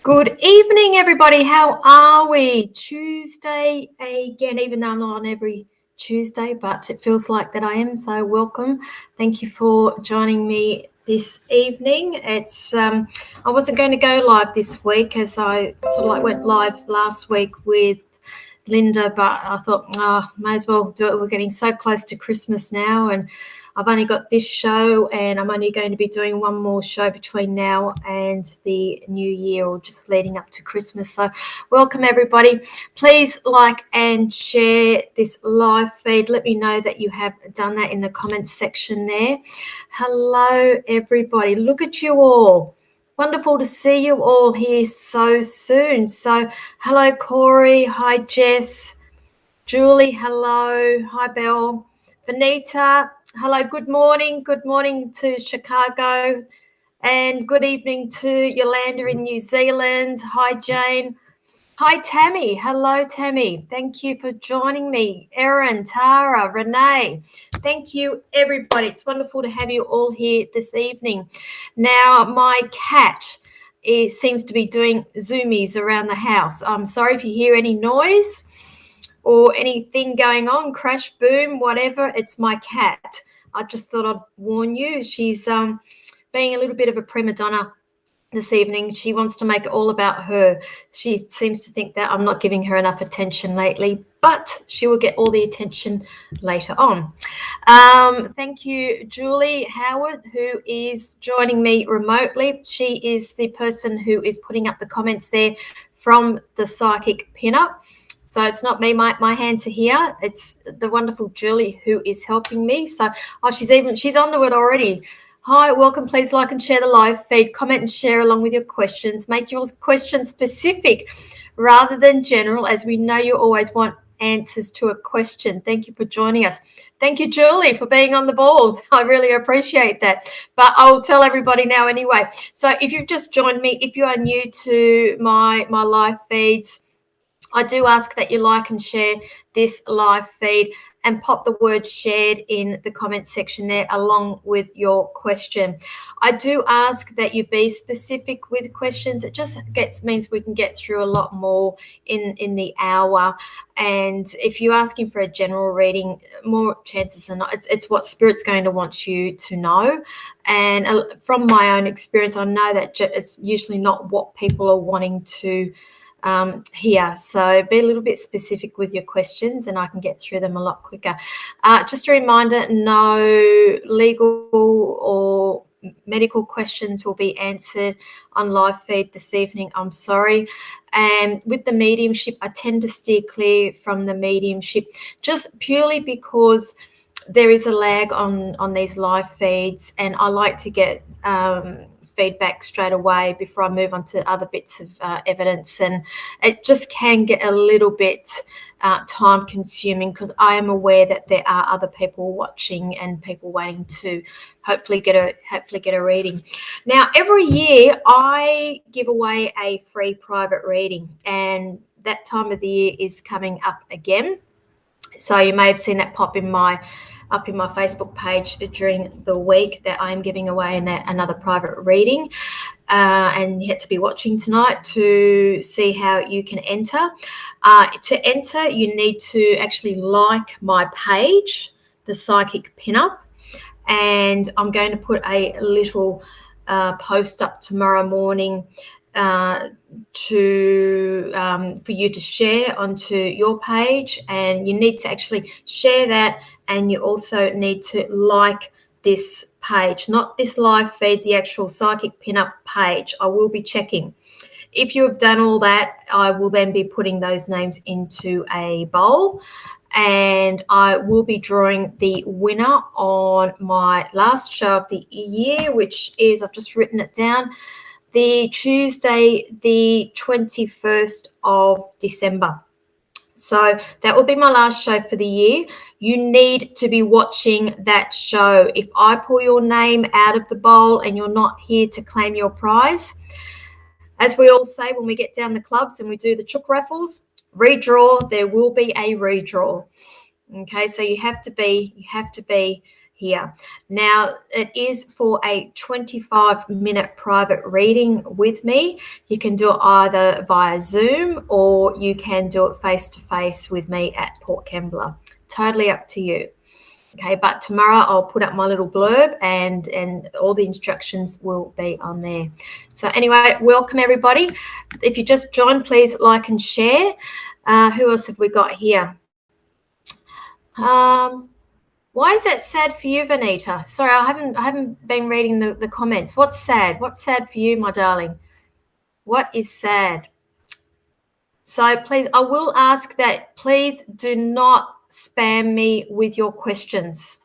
Good evening, everybody. How are we? Tuesday again, even though I'm not on every Tuesday, but it feels like that I am. So welcome. Thank you for joining me this evening. It's I wasn't going to go live this week as I sort of like went live last week with Linda, but I thought, may as well do it. We're getting so close to Christmas now, and I've only got this show, and I'm only going to be doing one more show between now and the new year, or just leading up to Christmas. So welcome, everybody. Please like and share this live feed. Let me know that you have done that in the comments section there. Hello, everybody. Look at you all. Wonderful to see you all here so soon. So hello, Corey. Hi, Jess. Julie, hello. Hi, Belle. Vanita, hello. Good morning. Good morning to Chicago. And good evening to Yolanda in New Zealand. Hi, Jane. Hi, Tammy. Hello, Tammy. Thank you for joining me. Erin, Tara, Renee. Thank you, everybody. It's wonderful to have you all here this evening. Now, my cat seems to be doing zoomies around the house. I'm sorry if you hear any noise or anything going on, crash, boom, whatever. It's my cat. I just thought I'd warn you. She's being a little bit of a prima donna this evening. She wants to make it all about her. She seems to think that I'm not giving her enough attention lately, but she will get all the attention later on. Thank you, Julie Howard, who is joining me remotely. She is the person who is putting up the comments there from the Psychic Pinup. So it's not me, my hands are here. It's the wonderful Julie who is helping me. So she's onto it already. Hi, welcome. Please like and share the live feed, comment and share along with your questions. Make your questions specific rather than general, as we know you always want answers to a question. Thank you for joining us. Thank you, Julie, for being on the ball. I really appreciate that. But I'll tell everybody now anyway. So if you've just joined me, if you are new to my live feeds, I do ask that you like and share this live feed and pop the word shared in the comment section there along with your question. I do ask that you be specific with questions. It just means we can get through a lot more in the hour. And if you're asking for a general reading, more chances than not, it's what Spirit's going to want you to know. And from my own experience, I know that it's usually not what people are wanting to here. So be a little bit specific with your questions and I can get through them a lot quicker. Just a reminder, no legal or medical questions will be answered on live feed this evening. I'm sorry. And with the mediumship, I tend to steer clear from the mediumship just purely because there is a lag on these live feeds, and I like to get feedback straight away before I move on to other bits of evidence, and it just can get a little bit time consuming because I am aware that there are other people watching and people waiting to hopefully get a reading. Now, every year I give away a free private reading, and that time of the year is coming up again. So you may have seen that pop in my Facebook page during the week that I'm giving away another private reading, and you have to be watching tonight to see how you can enter. To enter, you need to actually like my page, the Psychic Pinup, and I'm going to put a little post up tomorrow morning for you to share onto your page, and you need to actually share that, and you also need to like this page, not this live feed, the actual Psychic Pinup page. I will be checking. If you have done all that, I will then be putting those names into a bowl, and I will be drawing the winner on my last show of the year, which is, I've just written it down, the Tuesday, the 21st of December. So that will be my last show for the year. You need to be watching that show. If I pull your name out of the bowl and you're not here to claim your prize, as we all say when we get down the clubs and we do the chook raffles, redraw, there will be a redraw. Okay, so you have to be here. Now, it is for a 25-minute private reading with me. You can do it either via Zoom or you can do it face-to-face with me at Port Kembla. Totally up to you. Okay, but tomorrow I'll put up my little blurb and all the instructions will be on there. So anyway, welcome everybody. If you just joined, please like and share. Who else have we got here? Why is that sad for you, Vanita? Sorry, I haven't been reading the comments. What's sad? What's sad for you, my darling? What is sad? So please, I will ask that please do not spam me with your questions.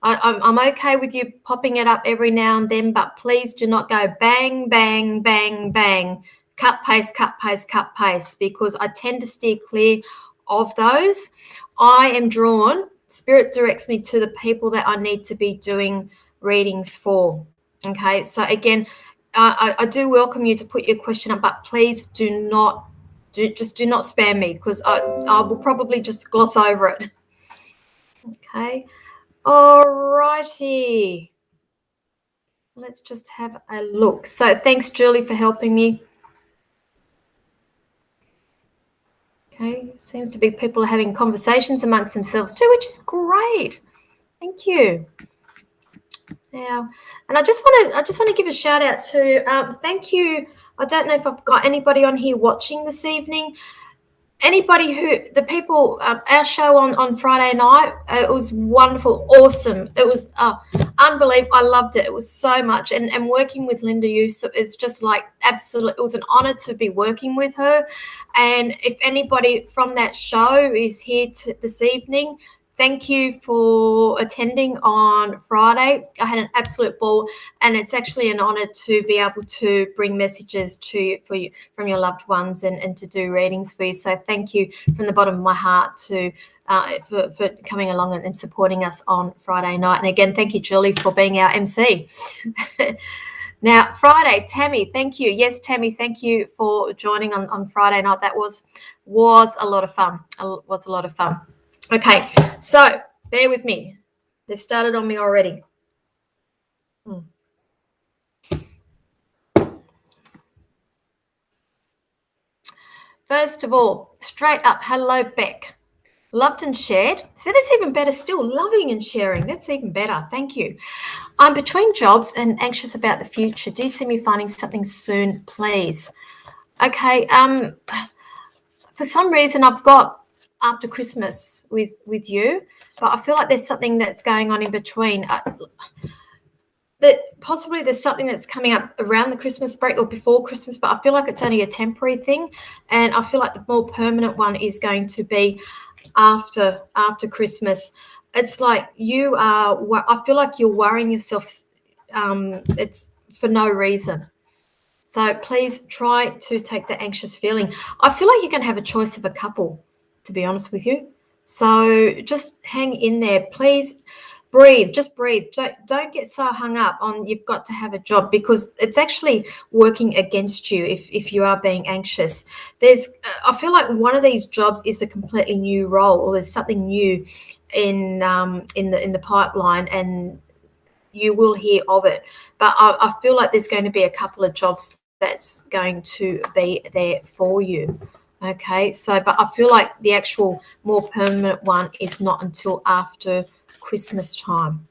I'm okay with you popping it up every now and then, but please do not go bang, bang, bang, bang, cut, paste, cut, paste, cut, paste, because I tend to steer clear of those. I am drawn, Spirit directs me to the people that I need to be doing readings for. Okay, so again, I do welcome you to put your question up, but please do not spam me, because I will probably just gloss over it. Okay. All righty. Let's just have a look. So thanks, Julie, for helping me. Okay, seems to be people are having conversations amongst themselves too, which is great. Thank you. Now, and I just want to give a shout out to thank you. I don't know if I've got anybody on here watching this evening. Anybody the people, our show on Friday night, it was wonderful, awesome. It was unbelievable. I loved it. It was so much. And working with Linda Youssef is just like absolute. It was an honor to be working with her. And if anybody from that show is here this evening, thank you for attending on Friday. I had an absolute ball, and it's actually an honor to be able to bring messages to you from your loved ones and to do readings for you. So thank you from the bottom of my heart for coming along and supporting us on Friday night. And again, thank you, Julie, for being our MC. Now, Friday, Tammy, thank you. Yes, Tammy, thank you for joining on Friday night. That was a lot of fun. It was a lot of fun. Okay, so bear with me. They've started on me already. First of all, straight up, hello, Beck. Loved and shared. So that's even better still. Loving and sharing. That's even better. Thank you. I'm between jobs and anxious about the future. Do you see me finding something soon, please? Okay. For some reason, I've got after Christmas with you, but I feel like there's something that's going on in between. That possibly there's something that's coming up around the Christmas break or before Christmas, but I feel like it's only a temporary thing, and I feel like the more permanent one is going to be after Christmas. It's like I feel like you're worrying yourself. It's for no reason. So please try to take the anxious feeling. I feel like you're going to have a choice of a couple, to be honest with you. So just hang in there. Please breathe. Just breathe. Don't get so hung up on you've got to have a job, because it's actually working against you if you are being anxious. I feel like one of these jobs is a completely new role, or there's something new in the pipeline, and you will hear of it. But I feel like there's going to be a couple of jobs that's going to be there for you. Okay, but I feel like the actual more permanent one is not until after Christmas time.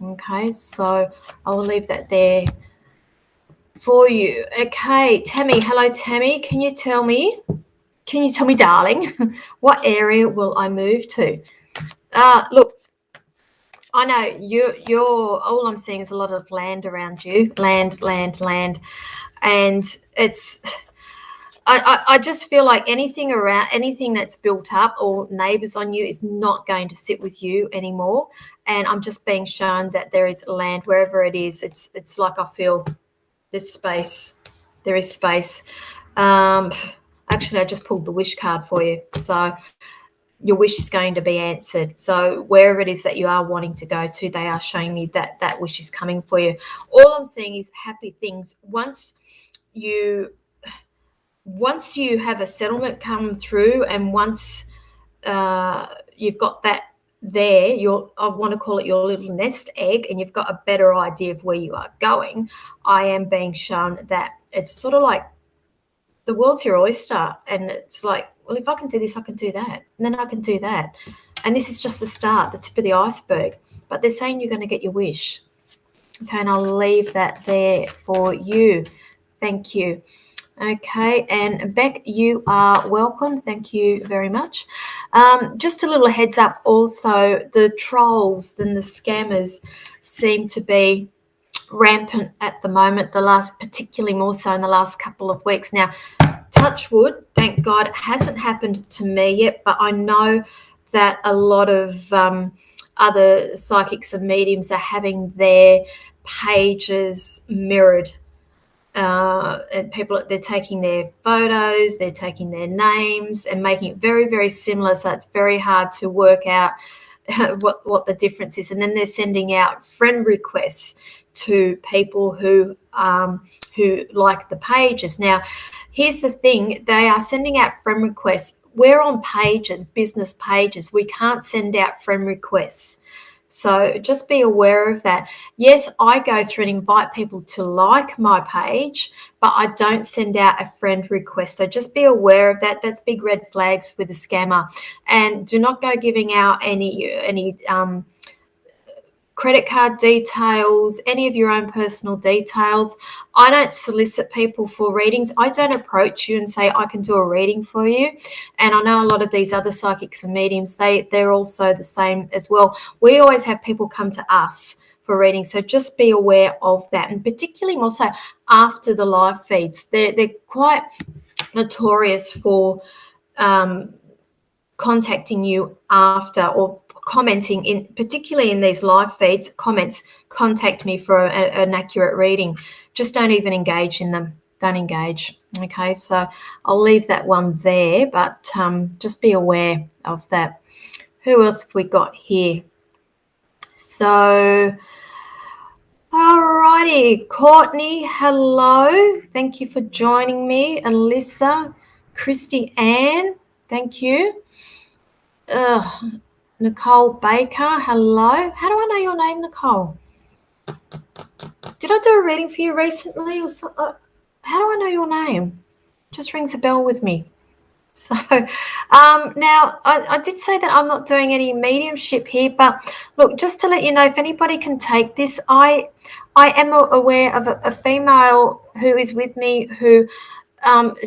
Okay, so I will leave that there for you. Okay, Tammy. Hello, Tammy. Can you tell me, darling, what area will I move to? Look, I know you're all I'm seeing is a lot of land around you. Land. And it's I just feel like anything that's built up or neighbors on you is not going to sit with you anymore. And I'm just being shown that there is land wherever it is. It's like I feel there's space. There is space. Actually, I just pulled the wish card for you. So your wish is going to be answered. So wherever it is that you are wanting to go to, they are showing me that wish is coming for you. All I'm seeing is happy things. Once you have a settlement come through, and once you've got that there, I want to call it your little nest egg, and you've got a better idea of where you are going, I am being shown that it's sort of like the world's your oyster, and it's like, well, if I can do this, I can do that, and then I can do that. And this is just the start, the tip of the iceberg. But they're saying you're going to get your wish. Okay, and I'll leave that there for you. Thank you. Okay, and Beck, you are welcome. Thank you very much. Just a little heads up also, the trolls and the scammers seem to be rampant at the moment, particularly more so in the last couple of weeks. Now, touch wood, thank God, it hasn't happened to me yet, but I know that a lot of other psychics and mediums are having their pages mirrored. And they're taking their photos, they're taking their names and making it very, very similar. So it's very hard to work out what the difference is. And then they're sending out friend requests to people who like the pages. Now, here's the thing, they are sending out friend requests. We're on pages, business pages. We can't send out friend requests. So just be aware of that. Yes, I go through and invite people to like my page, but I don't send out a friend request. So just be aware of that. That's big red flags with a scammer. And do not go giving out any credit card details, any of your own personal details. I don't solicit people for readings. I don't approach you and say, I can do a reading for you. And I know a lot of these other psychics and mediums, they're also the same as well. We always have people come to us for readings. So just be aware of that. And particularly also after the live feeds, they're quite notorious for contacting you after, or commenting particularly in these live feeds, comments, contact me for an accurate reading. Just don't even engage in them. Don't engage. Okay, so I'll leave that one there, but just be aware of that. Who else have we got here? So, alrighty, Courtney, hello. Thank you for joining me. Alyssa, Christy Ann, thank you. Nicole Baker, hello. How do I know your name, Nicole? Did I do a reading for you recently or something? How do I know your name? Just rings a bell with me. So now I did say that I'm not doing any mediumship here, but look, just to let you know, if anybody can take this, I am aware of a female who is with me who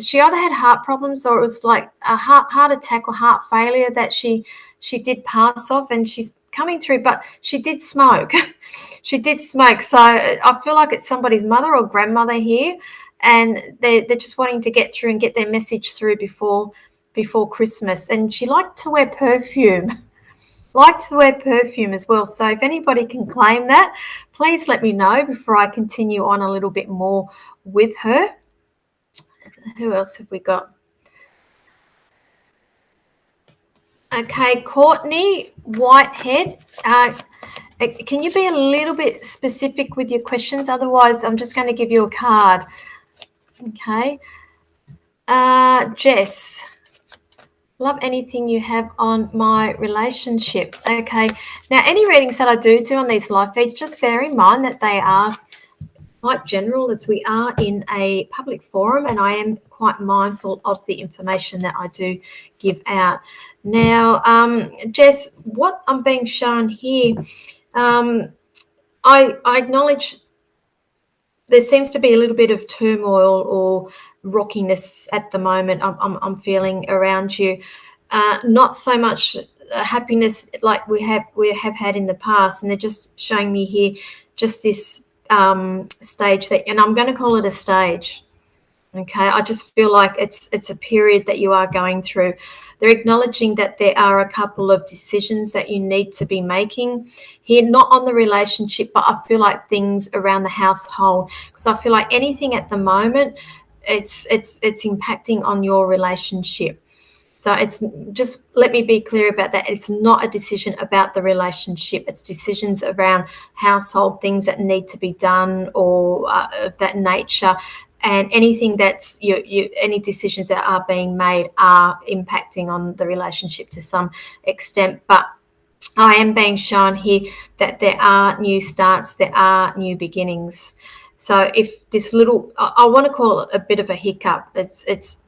she either had heart problems or it was like a heart attack or heart failure that she did pass off, and she's coming through, but she did smoke. She did smoke. So I feel like it's somebody's mother or grandmother here, and they're just wanting to get through and get their message through before Christmas. And she liked to wear perfume. Liked to wear perfume as well. So if anybody can claim that, please let me know before I continue on a little bit more with her. Who else have we got? Okay, Courtney Whitehead. Can you be a little bit specific with your questions? Otherwise, I'm just going to give you a card. Okay. Jess. Love anything you have on my relationship. Okay. Now, any readings that I do on these live feeds, just bear in mind that they are quite general, as we are in a public forum, and I am quite mindful of the information that I do give out. Now, Jess, what I'm being shown here, I acknowledge there seems to be a little bit of turmoil or rockiness at the moment. I'm feeling around you, not so much happiness like we have had in the past, and they're just showing me here just this stage that, and I'm going to call it a stage. Okay, I just feel like it's a period that you are going through. They're acknowledging that there are a couple of decisions that you need to be making here, not on the relationship, but I feel like things around the household, because I feel like anything at the moment, it's impacting on your relationship. So it's just, let me be clear about that. It's not a decision about the relationship. It's decisions around household, things that need to be done or of that nature. And anything that's any decisions that are being made are impacting on the relationship to some extent. But I am being shown here that there are new starts, there are new beginnings. So if this little, I want to call it a bit of a hiccup. It's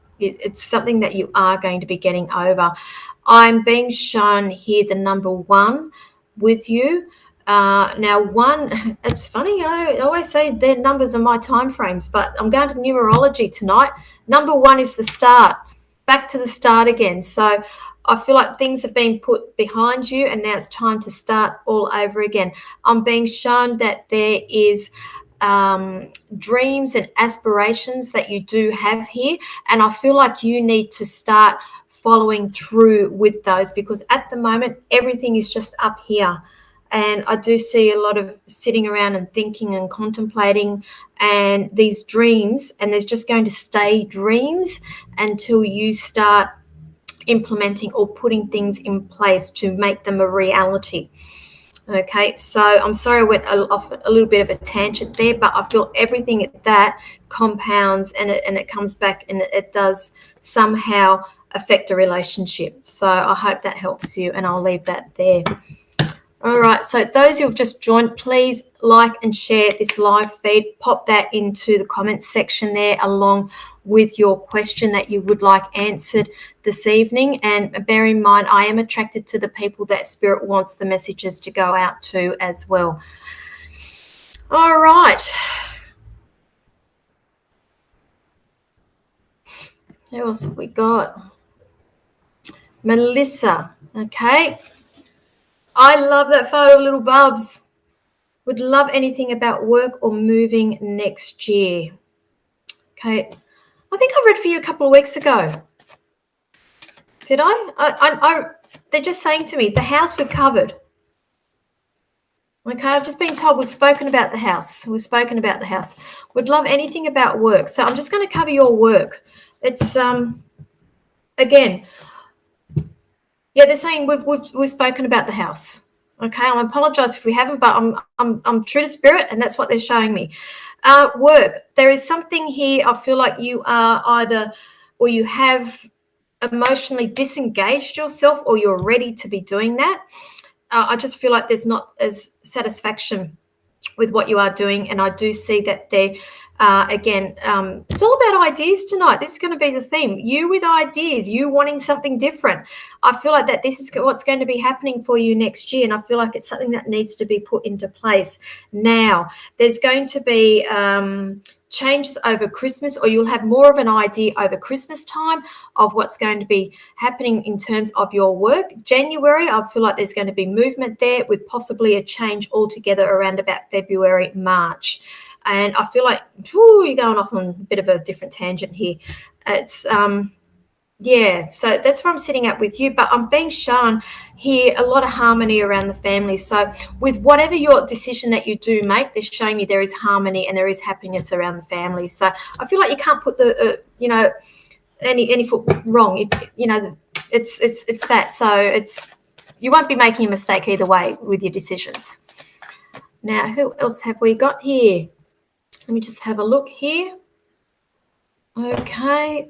something that you are going to be getting over. I'm being shown here the number 1 with you. Now, 1, it's funny, I always say their numbers are my time frames, but I'm going to numerology tonight. Number 1 is the start, back to the start again. So I feel like things have been put behind you and now it's time to start all over again. I'm being shown that there is dreams and aspirations that you do have here, and I feel like you need to start following through with those, because at the moment everything is just up here. And I do see a lot of sitting around and thinking and contemplating and these dreams, and there's just going to stay dreams until you start implementing or putting things in place to make them a reality. Okay, so I'm sorry I went off a little bit of a tangent there, but I feel everything at that compounds and it comes back and it does somehow affect a relationship. So I hope that helps you, and I'll leave that there. All right, so those who have just joined, please like and share this live feed. Pop that into the comments section there along with your question that you would like answered this evening. And bear in mind, I am attracted to the people that Spirit wants the messages to go out to as well. All right. Who else have we got? Melissa, okay. I love that photo of little Bubs. Would love anything about work or moving next year. Okay. I think I read for you a couple of weeks ago. Did I? They're just saying to me, the house we've covered. Okay, I've just been told we've spoken about the house. We've spoken about the house. Would love anything about work. So I'm just going to cover your work. It's again, yeah, they're saying we've spoken about the house. Okay, I apologize if we haven't, but I'm true to spirit, and that's what they're showing me. Work. There is something here. I feel like you are either, or you have emotionally disengaged yourself, or you're ready to be doing that. I just feel like there's not as satisfaction with what you are doing, and I do see that there. Again, it's all about ideas tonight. This is going to be the theme. You with ideas, you wanting something different. I feel like that this is what's going to be happening for you next year, and I feel like it's something that needs to be put into place now. There's going to be changes over Christmas, or you'll have more of an idea over Christmas time of what's going to be happening in terms of your work. January, I feel like there's going to be movement there with possibly a change altogether around about February, March. And I feel like, you're going off on a bit of a different tangent here. It's, yeah, so that's where I'm sitting at with you. But I'm being shown here a lot of harmony around the family. So with whatever your decision that you do make, they're showing me there is harmony and there is happiness around the family. So I feel like you can't put the, any foot wrong. It's that. So you won't be making a mistake either way with your decisions. Now, who else have we got here? Let me just have a look here. Okay.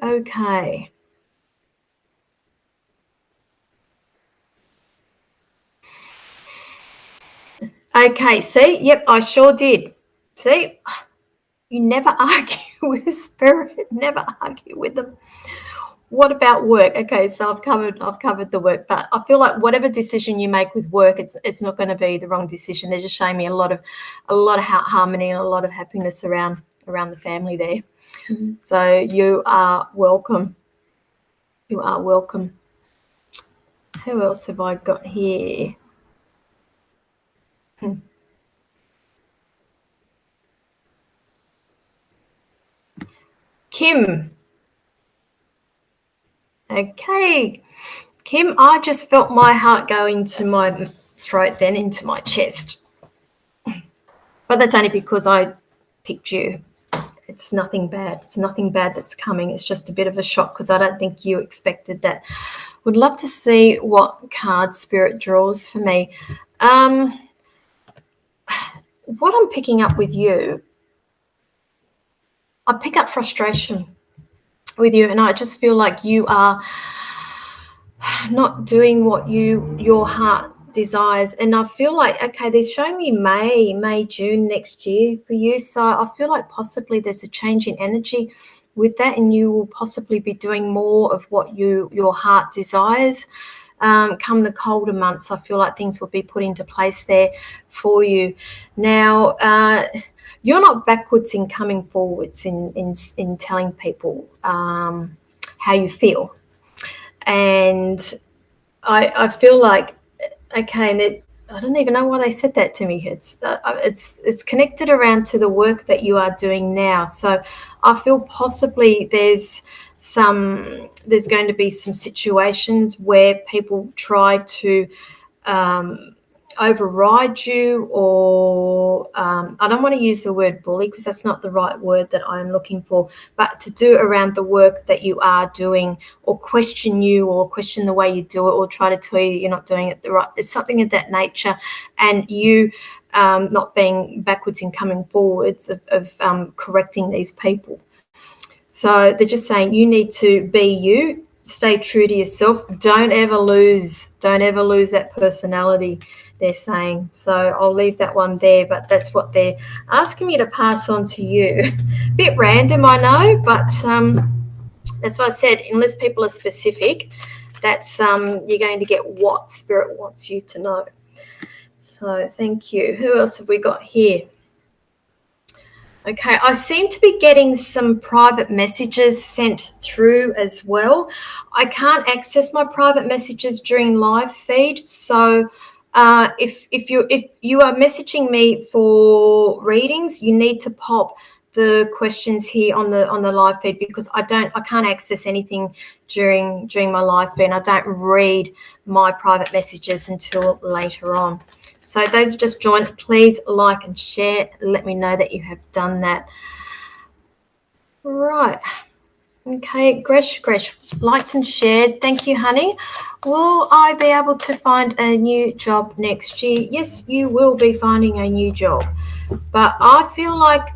Okay, see? Yep, I sure did. See? You never argue with spirit. Never argue with them. What about work? Okay, so I've covered the work, but I feel like whatever decision you make with work, it's not going to be the wrong decision. They're just showing me a lot of harmony and a lot of happiness around the family there. Mm-hmm. So you are welcome. You are welcome. Who else have I got here? Kim. Okay, Kim, I just felt my heart go into my throat, then into my chest. But that's only because I picked you. It's nothing bad. It's nothing bad that's coming. It's just a bit of a shock because I don't think you expected that. Would love to see what card Spirit draws for me. What I'm picking up with you, I pick up frustration with you, and I just feel like you are not doing what your heart desires. And I feel like, okay, they're showing me May, June next year for you. So I feel like possibly there's a change in energy with that, and you will possibly be doing more of what your heart desires. Come the colder months, I feel like things will be put into place there for you. Now, you're not backwards in coming forwards in telling people how you feel. And I feel like, okay, and I don't even know why they said that to me. It's connected around to the work that you are doing now. So I feel possibly there's going to be some situations where people try to override you, or I don't want to use the word bully because that's not the right word that I'm looking for, but to do around the work that you are doing, or question you, or question the way you do it, or try to tell you you're not doing it the right. It's something of that nature, and you not being backwards in coming forwards of correcting these people. So they're just saying you need to be you, stay true to yourself. Don't ever lose that personality, they're saying. So I'll leave that one there, but that's what they're asking me to pass on to you. Bit random, I know, but that's what I said. Unless people are specific, that's you're going to get what Spirit wants you to know. So thank you. Who else have we got here? Okay, I seem to be getting some private messages sent through as well. I can't access my private messages during live feed, so if you are messaging me for readings, you need to pop the questions here on the live feed, because I can't access anything during my live feed. I don't read my private messages until later on. So those who just joined, please like and share. Let me know that you have done that. Right. Okay, Gresh, liked and shared. Thank you, honey. Will I be able to find a new job next year? Yes, you will be finding a new job. But I feel like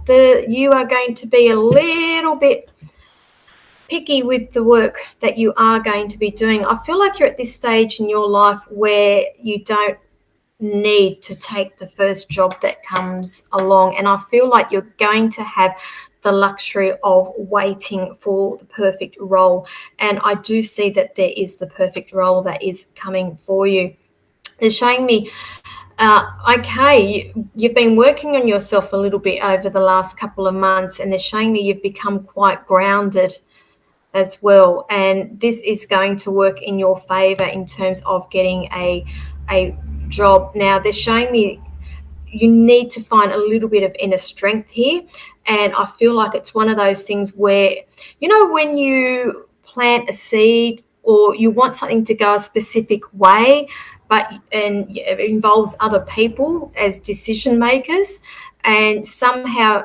you are going to be a little bit picky with the work that you are going to be doing. I feel like you're at this stage in your life where you don't need to take the first job that comes along, and I feel like you're going to have the luxury of waiting for the perfect role, and I do see that there is the perfect role that is coming for you. They're showing me okay, you've been working on yourself a little bit over the last couple of months, and they're showing me you've become quite grounded as well, and this is going to work in your favor in terms of getting a job. Now they're showing me you need to find a little bit of inner strength here, and I feel like it's one of those things where, you know, when you plant a seed or you want something to go a specific way, and it involves other people as decision makers, and somehow,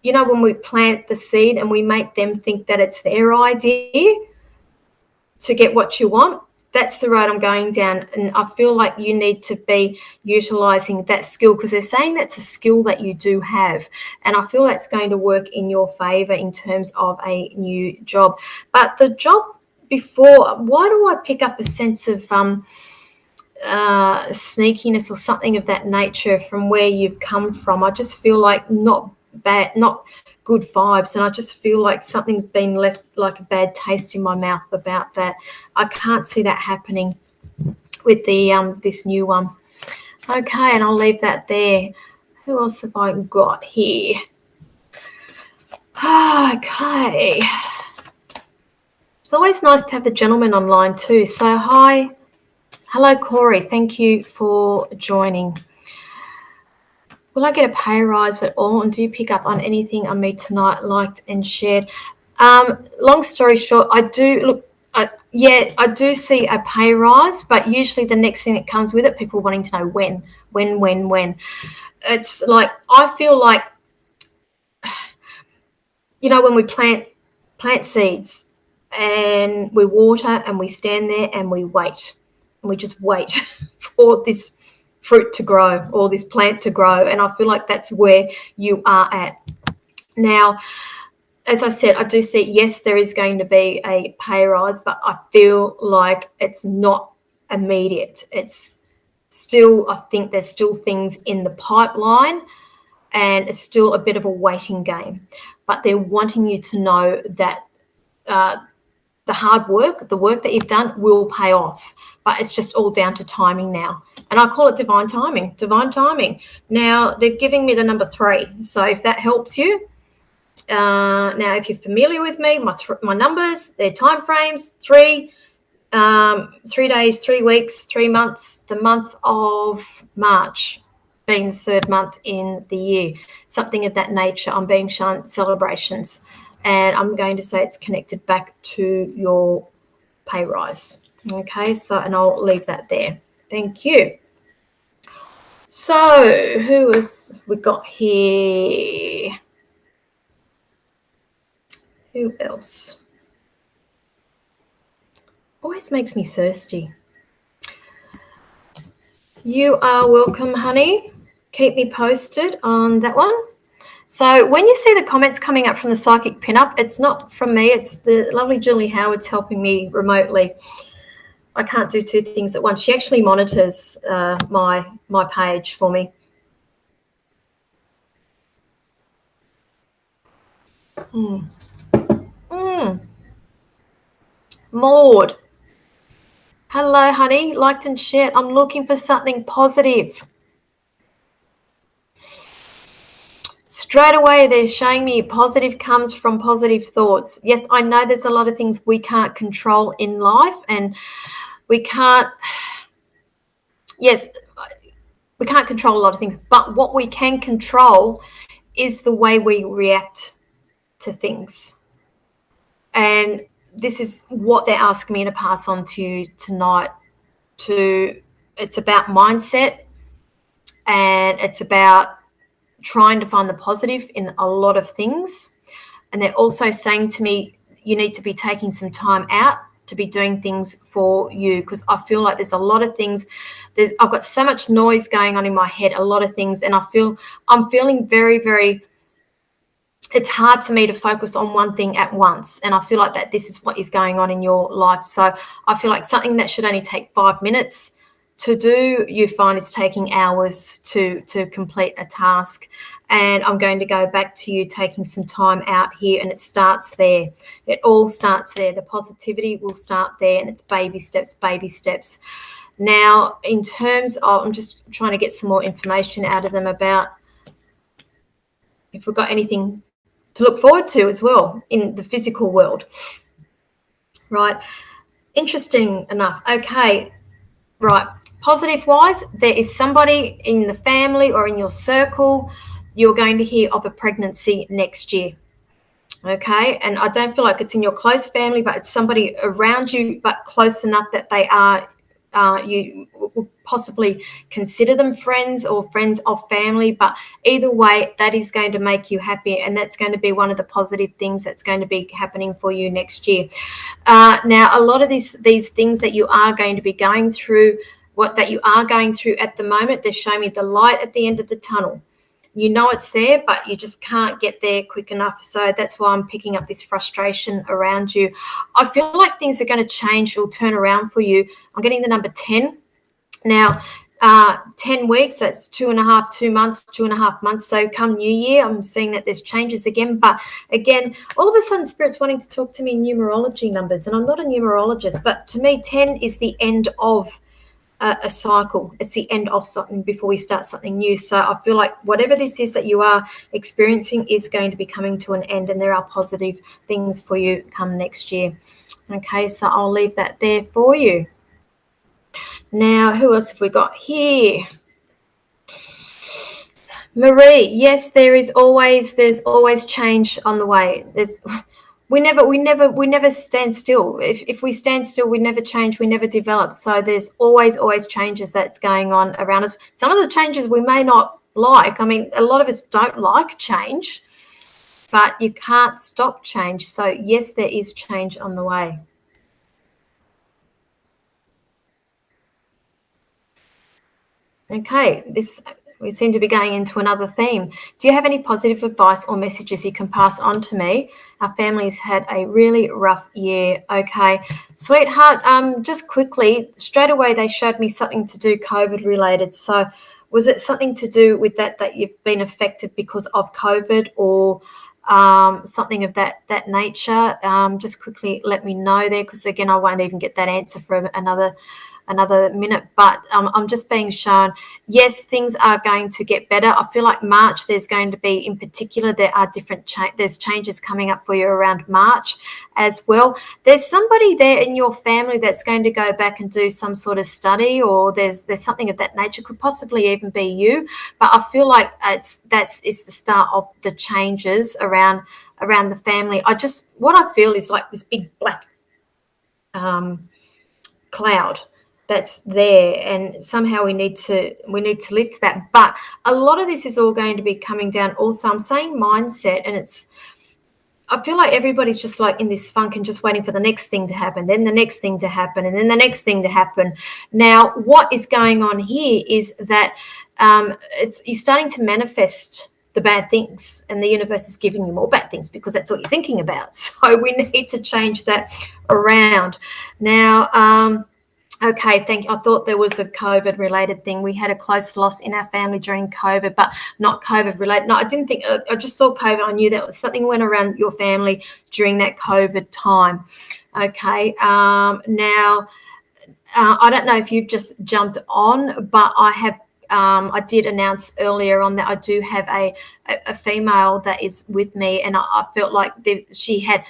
you know, when we plant the seed and we make them think that it's their idea to get what you want, that's the road I'm going down. And I feel like you need to be utilizing that skill, because they're saying that's a skill that you do have. And I feel that's going to work in your favor in terms of a new job. But the job before, why do I pick up a sense of sneakiness or something of that nature from where you've come from? I just feel like not good vibes, and I just feel like something's been left like a bad taste in my mouth about that. I can't see that happening with the this new one. Okay, and I'll leave that there. Who else have I got here? Okay, it's always nice to have the gentleman online too. So hello Corey, thank you for joining. Will I get a pay rise at all? And do you pick up on anything I meet tonight, liked and shared? Long story short, I do see a pay rise, but usually the next thing that comes with it, people wanting to know when. It's like, I feel like, you know, when we plant seeds and we water and we stand there and we wait, and we just wait for this fruit to grow or this plant to grow, and I feel like that's where you are at now. As I said, I do see, yes, there is going to be a pay rise, but I feel like it's not immediate. It's still, I think there's still things in the pipeline, and it's still a bit of a waiting game. But they're wanting you to know that the hard work, the work that you've done will pay off. But it's just all down to timing now. And I call it divine timing, divine timing. Now, they're giving me the number 3. So if that helps you, now, if you're familiar with me, my numbers, their time frames, 3 days, 3 weeks, 3 months, the month of March being the 3rd month in the year, something of that nature. I'm being shown celebrations, and I'm going to say it's connected back to your pay rise. Okay, so, and I'll leave that there. Thank you. So, who else we got here? Who else? Always makes me thirsty. You are welcome, honey. Keep me posted on that one. So when you see the comments coming up from the Psychic Pinup, it's not from me. It's the lovely Julie Howard's helping me remotely. I can't do 2 things at once. She actually monitors my page for me. Maud. Hello, honey. Liked and shared. I'm looking for something positive. Straight away, they're showing me positive comes from positive thoughts. Yes, I know there's a lot of things we can't control in life, and we can't control a lot of things, but what we can control is the way we react to things. And this is what they're asking me to pass on to you tonight. It's about mindset, and it's about trying to find the positive in a lot of things. And they're also saying to me, you need to be taking some time out to be doing things for you, because I feel like there's a lot of things. I've got so much noise going on in my head, a lot of things, and I'm feeling very, very, it's hard for me to focus on one thing at once. And I feel like that this is what is going on in your life. So I feel like something that should only take 5 minutes to do, you find it's taking hours to complete a task. And I'm going to go back to you taking some time out here, and it starts there. It all starts there. The positivity will start there, and it's baby steps, baby steps. Now, in terms of, I'm just trying to get some more information out of them about if we've got anything to look forward to as well in the physical world. Right. Interesting enough. Okay. Right. Positive wise, there is somebody in the family or in your circle, you're going to hear of a pregnancy next year. Okay. And I don't feel like it's in your close family, but it's somebody around you, but close enough that they are, you will possibly consider them friends or friends of family. But either way, that is going to make you happy. And that's going to be one of the positive things that's going to be happening for you next year. Now, a lot of these things that you are going to be going through, that you are going through at the moment, they're showing me the light at the end of the tunnel. You know it's there, but you just can't get there quick enough. So that's why I'm picking up this frustration around you. I feel like things are going to change or turn around for you. I'm getting the number 10. Now, 10 weeks, that's 2 months. So come New Year, I'm seeing that there's changes again. But again, all of a sudden, Spirit's wanting to talk to me in numerology numbers. And I'm not a numerologist, but to me, 10 is the end of a cycle. It's the end of something before we start something new. So I feel like whatever this is that you are experiencing is going to be coming to an end, and there are positive things for you come next year. Okay, so I'll leave that there for you. Now, who else have we got here? Marie, yes, there's always change on the way. We never stand still. If we stand still, we never change, we never develop. So there's always changes that's going on around us. Some of the changes we may not like. I mean, a lot of us don't like change, but you can't stop change. So yes, there is change on the way. Okay, this We seem to be going into another theme. Do you have any positive advice or messages you can pass on to me? Our family's had a really rough year. Okay, sweetheart, just quickly, straight away they showed me something to do COVID related. So was it something to do with that you've been affected because of COVID, or something of that nature? Just quickly let me know there, because again, I won't even get that answer for another minute, but I'm just being shown, yes, things are going to get better. I feel like March, there's going to be, in particular, there are there's changes coming up for you around March as well. There's somebody there in your family that's going to go back and do some sort of study, or there's something of that nature. Could possibly even be you, but I feel like it's the start of the changes around the family. What I feel is like this big black cloud that's there, and somehow we need to lift that. But a lot of this is all going to be coming down also. I'm saying mindset, and I feel like everybody's just like in this funk and just waiting for the next thing to happen, then the next thing to happen, and then the next thing to happen. Now, what is going on here is that you're starting to manifest the bad things, and the universe is giving you more bad things because that's what you're thinking about. So we need to change that around. Now, okay, thank you. I thought there was a COVID-related thing. We had a close loss in our family during COVID, but not COVID-related. No, I didn't think. I just saw COVID. I knew that something went around your family during that COVID time. Okay. Now, I don't know if you've just jumped on, but I have. I did announce earlier on that I do have a female that is with me, and I felt like she had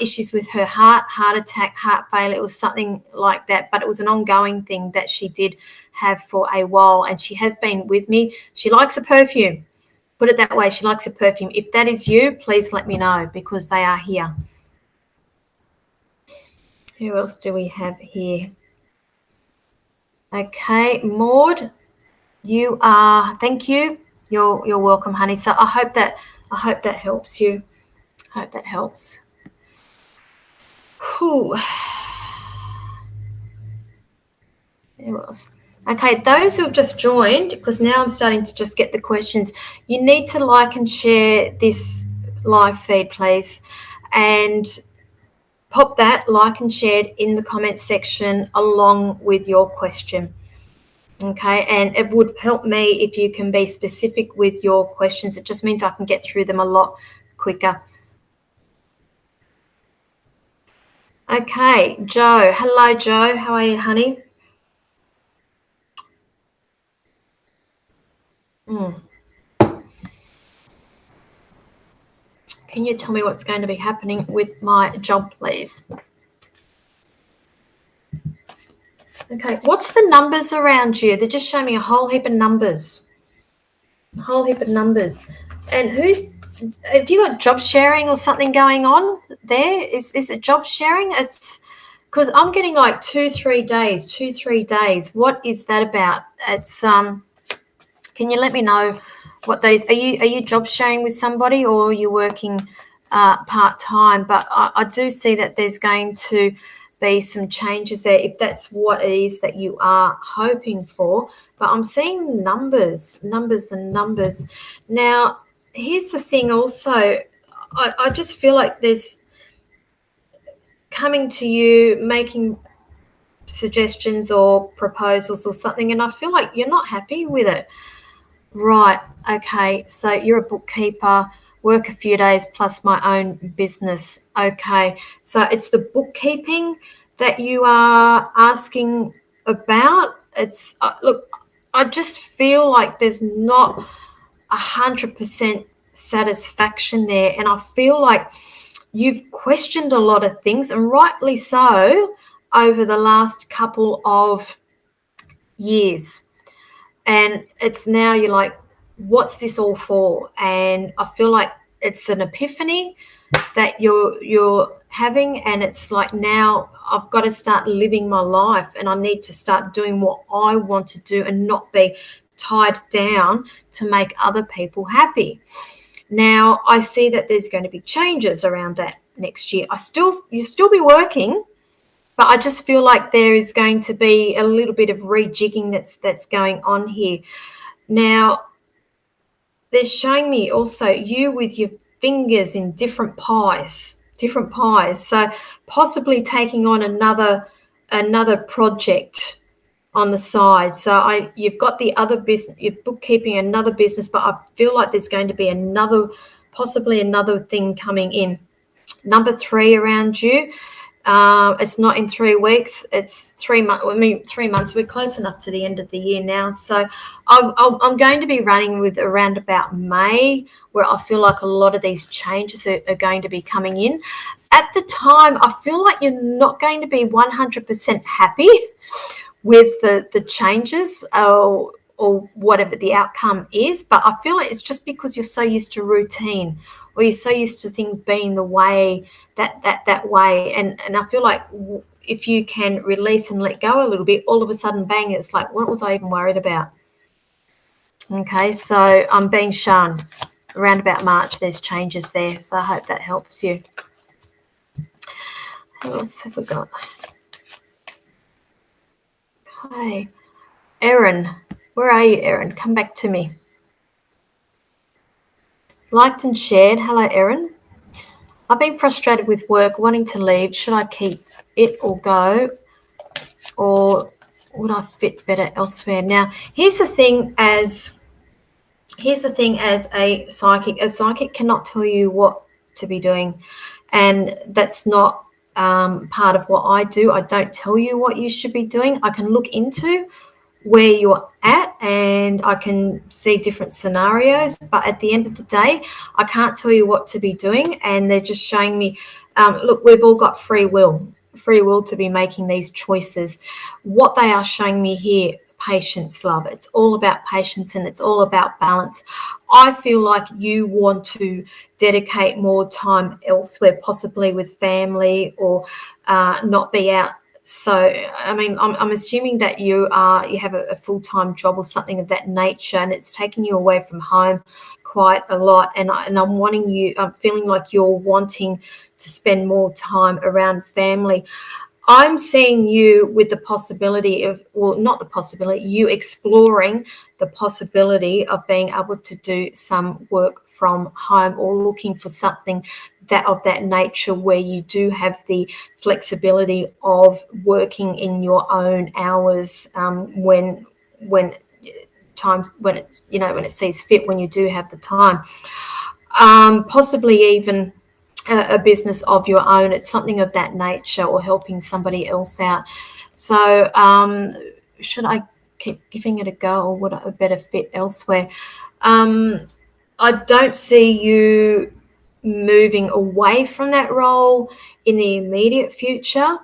issues with her heart attack, heart failure. It was something like that, but it was an ongoing thing that she did have for a while, and she has been with me. She likes a perfume. Put it that way, she likes a perfume. If that is you, please let me know, because they are here. Who else do we have here? Okay, Maud, you are. Thank you. You're welcome, honey. So I hope that helps you. I hope that helps. Whew. Who else? Okay, those who have just joined, because now I'm starting to just get the questions, you need to like and share this live feed, please, and pop that like and shared in the comments section along with your question. Okay, and it would help me if you can be specific with your questions. It just means I can get through them a lot quicker. Okay, Joe. Hello, Joe. How are you, honey? Can you tell me what's going to be happening with my job, please? Okay, what's the numbers around you? They're just showing me a whole heap of numbers. A whole heap of numbers. And have you got job sharing or something going on there? Is it job sharing? It's because I'm getting like 2-3 days. What is that about? It's can you let me know what that is? Are you job sharing with somebody, or are you working part-time? But I do see that there's going to be some changes there, if that's what it is that you are hoping for. But I'm seeing numbers. Now, here's the thing also. I just feel like there's coming to you, making suggestions or proposals or something, and I feel like you're not happy with it. Right. Okay. So you're a bookkeeper, work a few days plus my own business. Okay. So it's the bookkeeping that you are asking about. It's look, I just feel like there's not 100% satisfaction there, and I feel like you've questioned a lot of things, and rightly so, over the last couple of years. And it's now you're like, what's this all for? And I feel like it's an epiphany that you're having, and it's like, now I've got to start living my life, and I need to start doing what I want to do and not be tied down to make other people happy. Now, I see that there's going to be changes around that next year. You'll still be working, but I just feel like there is going to be a little bit of rejigging that's going on here. Now, they're showing me also you with your fingers in different pies. So possibly taking on another project on the side. So you've got the other business, you're bookkeeping another business, but I feel like there's going to be possibly another thing coming in. Number 3 around you. It's not in 3 weeks. It's 3 months. I mean, 3 months. We're close enough to the end of the year now. So I'm going to be running with around about May, where I feel like a lot of these changes are going to be coming in. At the time, I feel like you're not going to be 100% happy with the changes or whatever the outcome is, but I feel like it's just because you're so used to routine, or you're so used to things being the way that way, and I feel like if you can release and let go a little bit, all of a sudden, bang, it's like, what was I even worried about? Okay, so I'm being shown around about March there's changes there, so I hope that helps you. What else have we got? Okay, Erin, where are you, Erin? Come back to me. Liked and shared. Hello, Erin. I've been frustrated with work, wanting to leave. Should I keep it or go? Or would I fit better elsewhere? Now, here's the thing as a psychic cannot tell you what to be doing. And that's not part of what I do. I don't tell you what you should be doing. I can look into where you're at and I can see different scenarios, but at the end of the day, I can't tell you what to be doing. And they're just showing me, look, we've all got free will to be making these choices. What they are showing me here, patience, love. It's all about patience and it's all about balance. I feel like you want to dedicate more time elsewhere, possibly with family, or not be out. So, I mean, I'm assuming that you have a full-time job or something of that nature, and it's taking you away from home quite a lot. And I'm feeling like you're wanting to spend more time around family. I'm seeing you with the possibility of, well, not the possibility, you exploring the possibility of being able to do some work from home, or looking for something of that nature where you do have the flexibility of working in your own hours when it sees fit, when you do have the time. Possibly even a business of your own. It's something of that nature, or helping somebody else out. So should I keep giving it a go, or would I better fit elsewhere? I don't see you moving away from that role in the immediate future.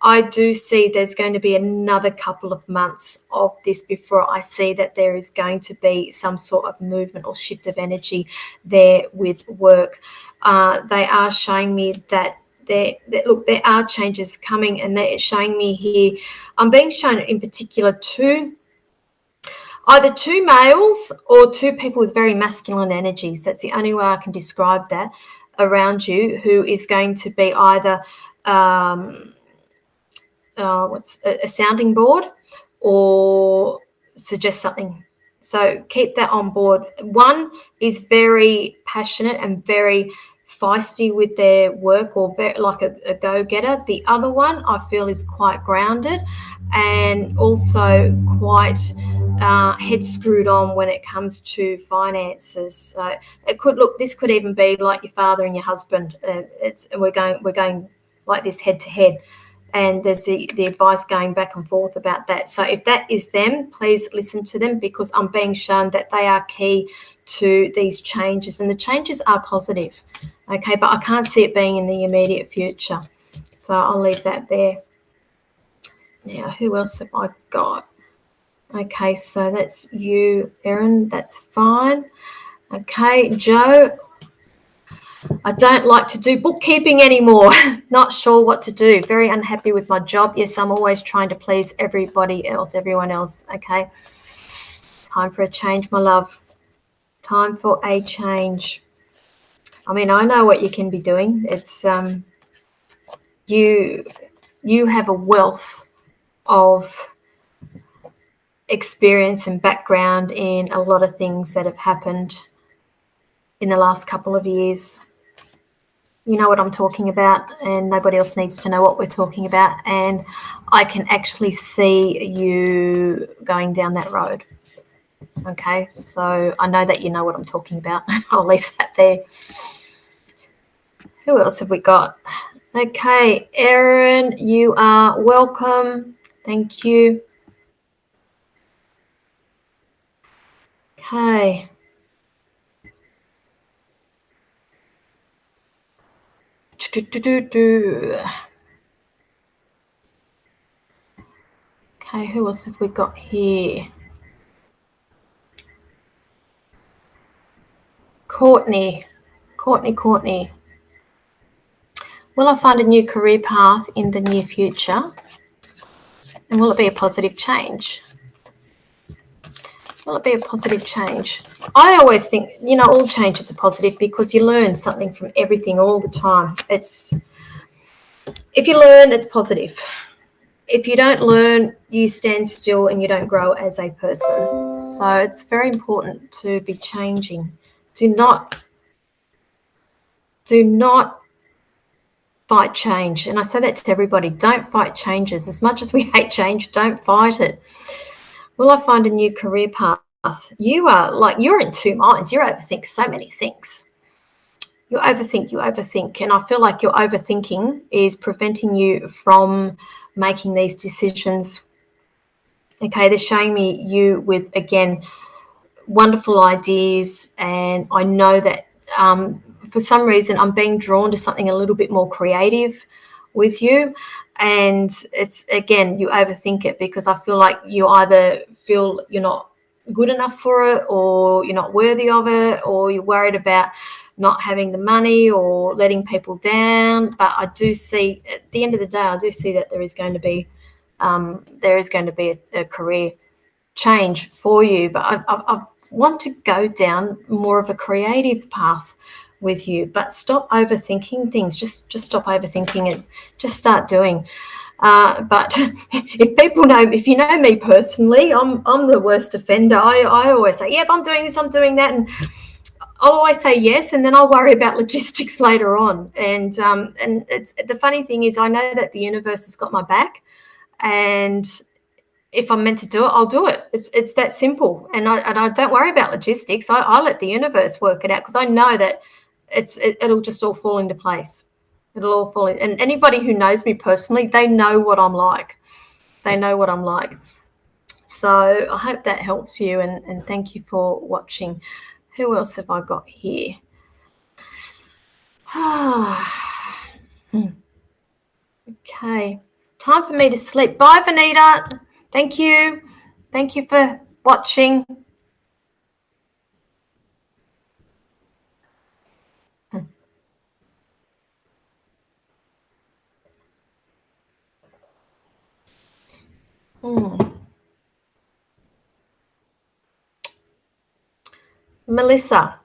I do see there's going to be another couple of months of this before I see that there is going to be some sort of movement or shift of energy there with work. They are showing me that there are changes coming, and they're showing me here, I'm being shown in particular either 2 males or 2 people with very masculine energies. That's the only way I can describe that around you, who is going to be either a sounding board or suggest something. So keep that on board. One is very passionate and very feisty with their work, or very, like a go-getter. The other one I feel is quite grounded and also quite head screwed on when it comes to finances. So this could even be like your father and your husband. We're going like this head to head. And there's the advice going back and forth about that. So if that is them, please listen to them, because I'm being shown that they are key to these changes, and the changes are positive. Okay, but I can't see it being in the immediate future. So I'll leave that there. Now, who else have I got? Okay, so that's you, Erin. That's fine. Okay, Joe. I don't like to do bookkeeping anymore. Not sure what to do. Very unhappy with my job. Yes, I'm always trying to please everyone else. Okay. Time for a change, my love. Time for a change. I mean, I know what you can be doing. It's you have a wealth of experience and background in a lot of things that have happened in the last couple of years. You know what I'm talking about, and nobody else needs to know what we're talking about. And I can actually see you going down that road. Okay, so I know that you know what I'm talking about. I'll leave that there. Who else have we got? Okay, Erin, you are welcome. Thank you. Okay. Okay, who else have we got here? Courtney. Will I find a new career path in the near future? And will it be a positive change? Will it be a positive change? I always think, you know, all changes are positive because you learn something from everything all the time. If you learn, it's positive. If you don't learn, you stand still and you don't grow as a person. So it's very important to be changing. Do not fight change. And I say that to everybody. Don't fight changes. As much as we hate change, don't fight it. Will I find a new career path? You're in two minds. You overthink so many things. You overthink. And I feel like your overthinking is preventing you from making these decisions. Okay, they're showing me you with, again, wonderful ideas. And I know that for some reason I'm being drawn to something a little bit more creative with you. And it's, again, you overthink it because I feel like you either feel you're not good enough for it, or you're not worthy of it, or you're worried about not having the money or letting people down. But I do see, at the end of the day, I do see that there is going to be a career change for you. But I want to go down more of a creative path with you. But stop overthinking things. Just stop overthinking it. Just start doing. But if you know me personally, I'm the worst offender. I always say, yep, I'm doing this, I'm doing that, and I'll always say yes, and then I'll worry about logistics later on. And it's, the funny thing is, I know that the universe has got my back, and if I'm meant to do it, I'll do it. It's that simple. And I don't worry about logistics. I let the universe work it out, because I know that it'll just all fall into place. It'll all fall in. And anybody who knows me personally, they know what I'm like. They know what I'm like. So I hope that helps you, and thank you for watching. Who else have I got here? Okay. Time for me to sleep. Bye, Vanita. Thank you. Thank you for watching. Melissa.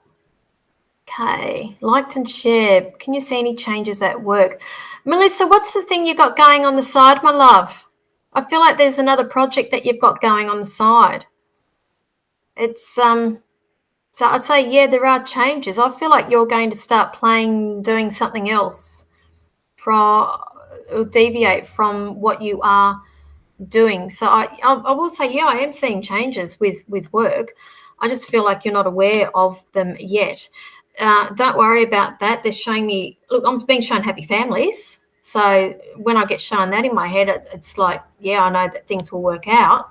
Okay. Liked and shared. Can you see any changes at work? Melissa, what's the thing you got going on the side, my love? I feel like there's another project that you've got going on the side. It's so I'd say, yeah, there are changes. I feel like you're going to start doing something else, deviate from what you are doing. So I will say, yeah, I am seeing changes with work. I just feel like you're not aware of them yet. Don't worry about that. They're showing me, look, I'm being shown happy families. So when I get shown that in my head, it's like, yeah, I know that things will work out.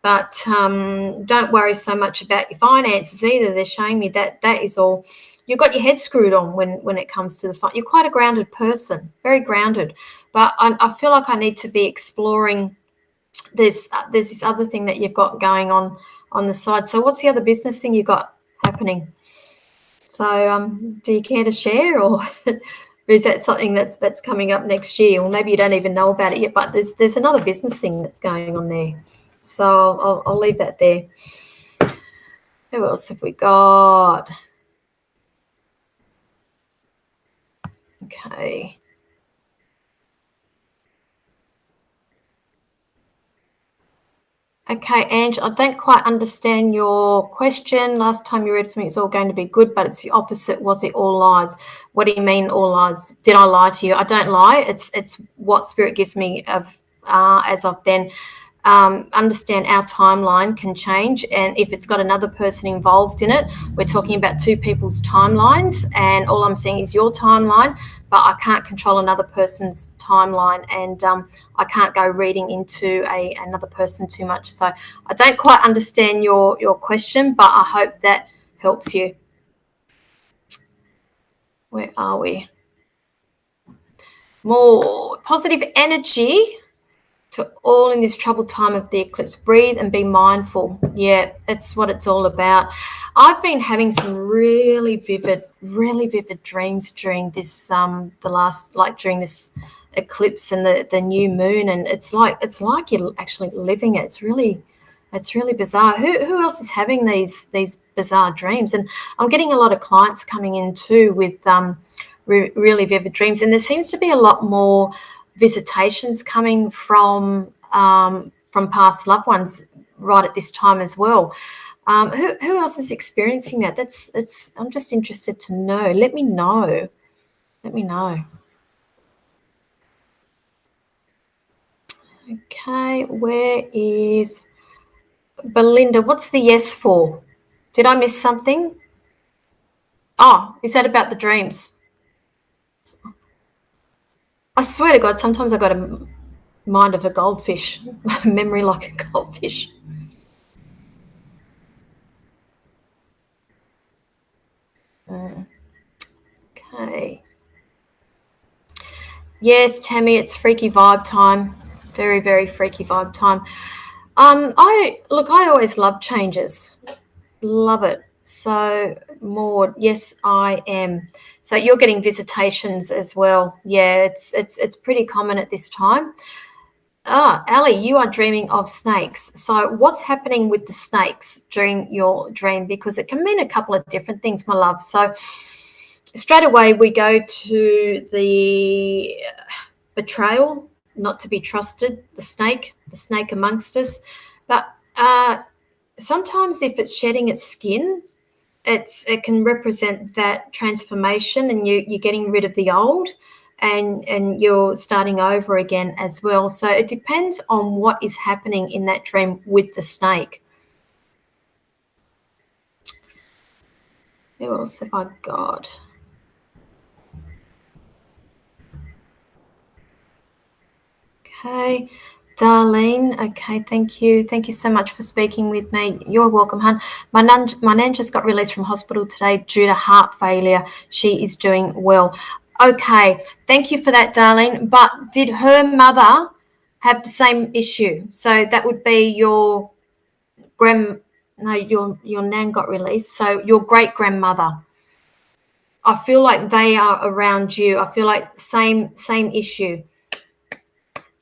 But don't worry so much about your finances either. They're showing me that is all. You've got your head screwed on when it comes to the fun. You're quite a grounded person, very grounded. But I feel like I need to be exploring. There's this other thing that you've got going on the side. So what's the other business thing you got happening? So do you care to share, or is that something that's coming up next year? Or maybe you don't even know about it yet, but there's another business thing that's going on there. So I'll leave that there. Who else have we got? Okay. Okay, Ange, I don't quite understand your question. Last time you read for me, it's all going to be good, but it's the opposite. Was it all lies? What do you mean all lies? Did I lie to you? I don't lie. It's what spirit gives me as of then. Understand our timeline can change, and if it's got another person involved in it, we're talking about two people's timelines, and all I'm seeing is your timeline, but I can't control another person's timeline, and I can't go reading into another person too much. So I don't quite understand your question, but I hope that helps you. Where are we? More positive energy to all in this troubled time of the eclipse. Breathe and be mindful. Yeah, that's what it's all about. I've been having some really vivid dreams during this during this eclipse and the new moon, and it's like you're actually living it. It's really bizarre. Who else is having these bizarre dreams? And I'm getting a lot of clients coming in too with really vivid dreams, and there seems to be a lot more visitations coming from past loved ones right at this time as well. Who else is experiencing that? I'm just interested to know. Let me know. Okay, where is Belinda? What's the yes for? Did I miss something? Oh, is that about the dreams? I swear to God, sometimes I got a mind of a goldfish, memory like a goldfish. Okay. Yes, Tammy, it's freaky vibe time. Very, very freaky vibe time. I always love changes. Love it. So, Maud, yes, I am. So you're getting visitations as well. Yeah, it's pretty common at this time. Ali, you are dreaming of snakes. So what's happening with the snakes during your dream? Because it can mean a couple of different things, my love. So straight away we go to the betrayal, not to be trusted, the snake amongst us. But sometimes if it's shedding its skin, it can represent that transformation, and you're getting rid of the old, and you're starting over again as well. So it depends on what is happening in that dream with the snake. Who else have I got? Okay, Darlene. Okay, thank you so much for speaking with me. You're welcome, hon. My nan just got released from hospital today due to heart failure. She is doing well. Okay, thank you for that, Darlene. But did her mother have the same issue? So that would be your your nan got released. So your great grandmother. I feel like they are around you. I feel like same issue.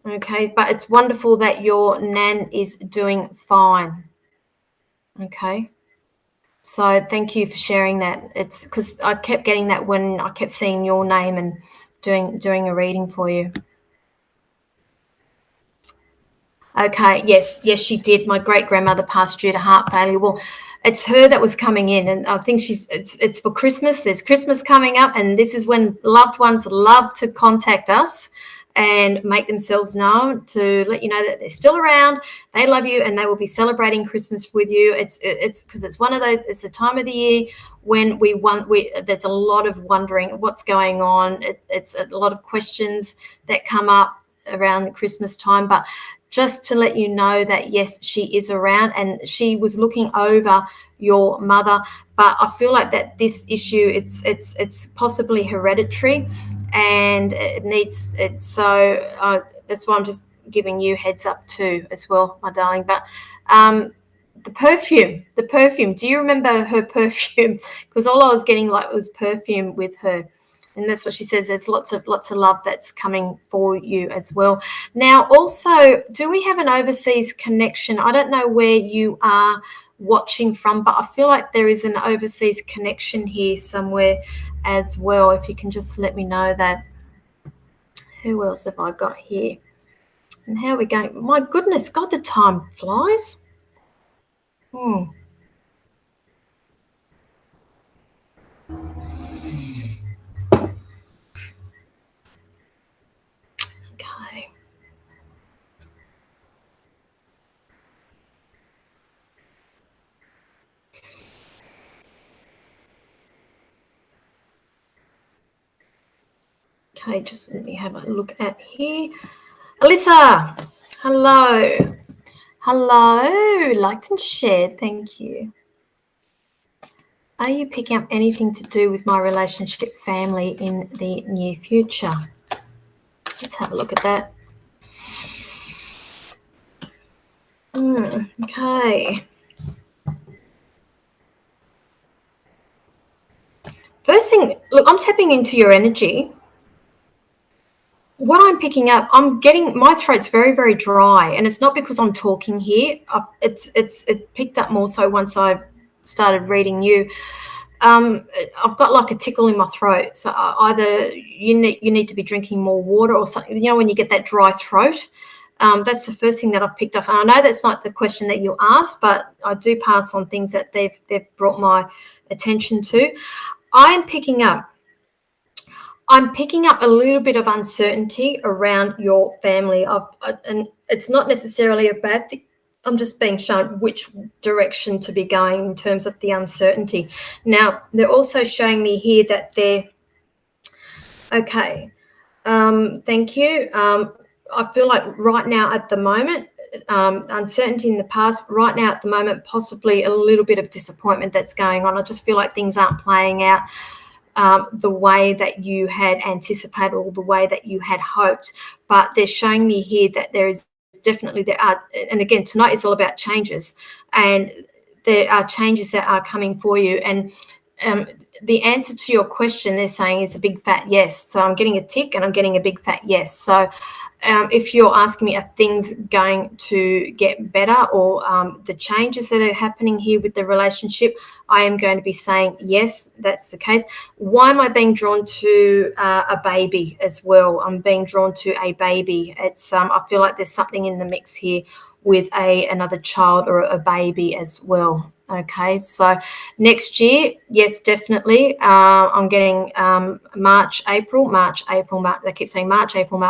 Okay, but it's wonderful that your nan is doing fine. Okay, so thank you for sharing that. It's because I kept getting that when I kept seeing your name and doing a reading for you. Okay, yes, she did. My great grandmother passed due to heart failure. Well, it's her that was coming in, and I think it's for Christmas. There's Christmas coming up, and this is when loved ones love to contact us and make themselves known to let you know that they're still around, they love you, and they will be celebrating Christmas with you. It's because it's one of those. It's the time of the year when there's a lot of wondering what's going on. It's a lot of questions that come up around Christmas time, but just to let you know that yes, she is around, and she was looking over your mother. But I feel like that this issue, it's possibly hereditary, and it needs it. So that's why I'm just giving you heads up too as well, my darling. But the perfume. Do you remember her perfume? Because all I was getting like was perfume with her. And that's what she says. There's lots of love that's coming for you as well. Now, also, do we have an overseas connection? I don't know where you are watching from, but I feel like there is an overseas connection here somewhere as well. If you can just let me know that. Who else have I got here? And how are we going? My goodness, God, the time flies. Okay. Okay, just let me have a look at here. Alyssa, hello. Hello, liked and shared, thank you. Are you picking up anything to do with my relationship, family in the near future? Let's have a look at that. Okay. First thing, look, I'm tapping into your energy. What I'm picking up, I'm getting, my throat's very, very dry, and it's not because I'm talking here. It picked up more so once I started reading you. I've got like a tickle in my throat. So either you need to be drinking more water or something. You know, when you get that dry throat, that's the first thing that I've picked up. And I know that's not the question that you asked, but I do pass on things that they've brought my attention to. I'm picking up a little bit of uncertainty around your family. And it's not necessarily a bad thing. I'm just being shown which direction to be going in terms of the uncertainty. Now, they're also showing me here that they're okay. Thank you. I feel like right now at the moment, uncertainty in the past, right now at the moment, possibly a little bit of disappointment that's going on. I just feel like things aren't playing out the way that you had anticipated or the way that you had hoped. But they're showing me here that there are, and again, tonight is all about changes, and there are changes that are coming for you. And the answer to your question, they're saying, is a big fat yes. So I'm getting a tick and I'm getting a big fat yes. So if you're asking me, are things going to get better, or the changes that are happening here with the relationship, I am going to be saying yes, that's the case. Why am I being drawn to a baby as well? I'm being drawn to a baby. It's I feel like there's something in the mix here with another child or a baby as well. Okay, so next year, yes, definitely. I'm getting March, April. They keep saying March, April,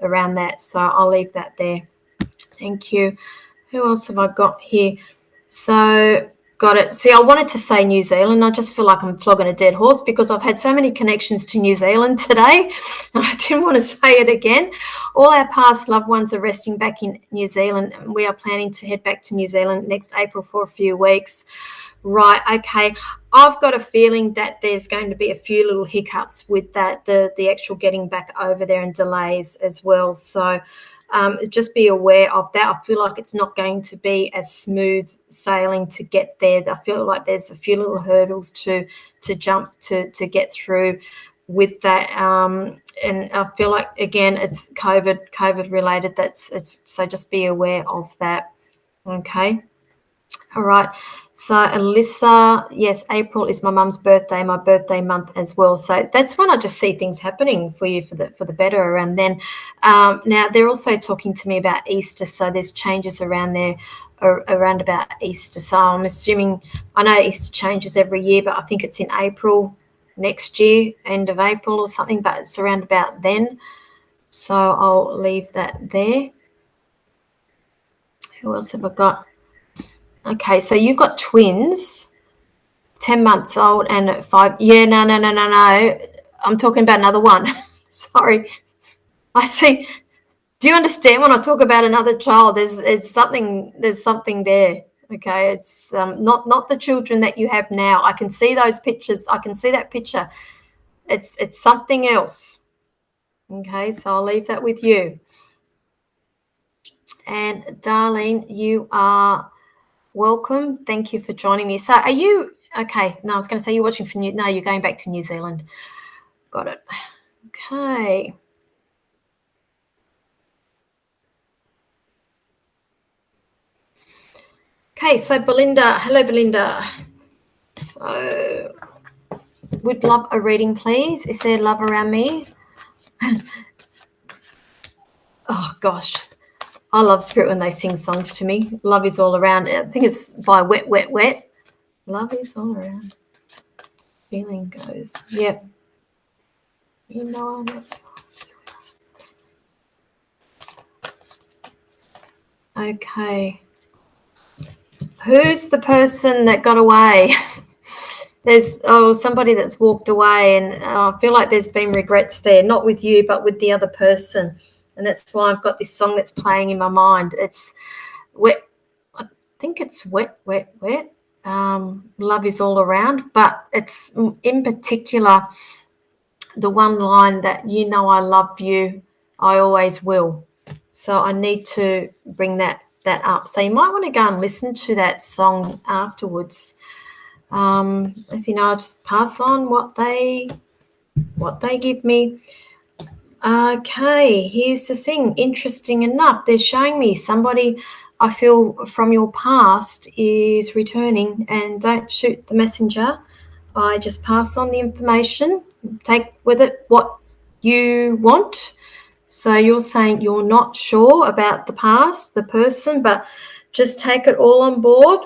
around that. So I'll leave that there. Thank you. Who else have I got here? So got it. See, I wanted to say New Zealand. I just feel like I'm flogging a dead horse because I've had so many connections to New Zealand today. I didn't want to say it again. All our past loved ones are resting back in New Zealand. We are planning to head back to New Zealand next April for a few weeks. Right, okay. I've got a feeling that there's going to be a few little hiccups with that, the actual getting back over there, and delays as well. So just be aware of that. I feel like it's not going to be as smooth sailing to get there. I feel like there's a few little hurdles to jump to get through with that. And I feel like, again, it's COVID related. So just be aware of that. Okay. All right. So Alyssa, yes, April is my mum's birthday, my birthday month as well. So that's when I just see things happening for you for the better around then. Now they're also talking to me about Easter, so there's changes around there around about Easter. So I'm assuming, I know Easter changes every year, but I think it's in April next year, end of April or something, but it's around about then. So I'll leave that there. Who else have I got? Okay, so you've got twins, 10 months old and 5. Yeah, no. I'm talking about another one. Sorry. I see. Do you understand when I talk about another child? There's something there. Okay, it's not the children that you have now. I can see those pictures. I can see that picture. It's something else. Okay, so I'll leave that with you. And Darlene, you are welcome. Thank you for joining me. So are you, okay, no, I was going to say you're watching from no, you're going back to New Zealand. Got it. Okay. Okay, so Belinda, hello Belinda. So would love a reading, please. Is there love around me? oh gosh, I love Spirit when they sing songs to me. Love is all around. I think it's by Wet, Wet, Wet. Love is all around. Feeling goes. Yep. You know. Okay. Who's the person that got away? There's somebody that's walked away, and I feel like there's been regrets there, not with you, but with the other person. And that's why I've got this song that's playing in my mind. It's wet. I think it's Wet, Wet, Wet. Love is all around, but it's in particular the one line that, you know, I love you, I always will. So I need to bring that up. So you might want to go and listen to that song afterwards. As you know, I'll just pass on what they give me. Okay, here's the thing. Interesting enough, they're showing me somebody I feel from your past is returning, and don't shoot the messenger. I just pass on the information. Take with it what you want. So you're saying you're not sure about the past, the person, but just take it all on board,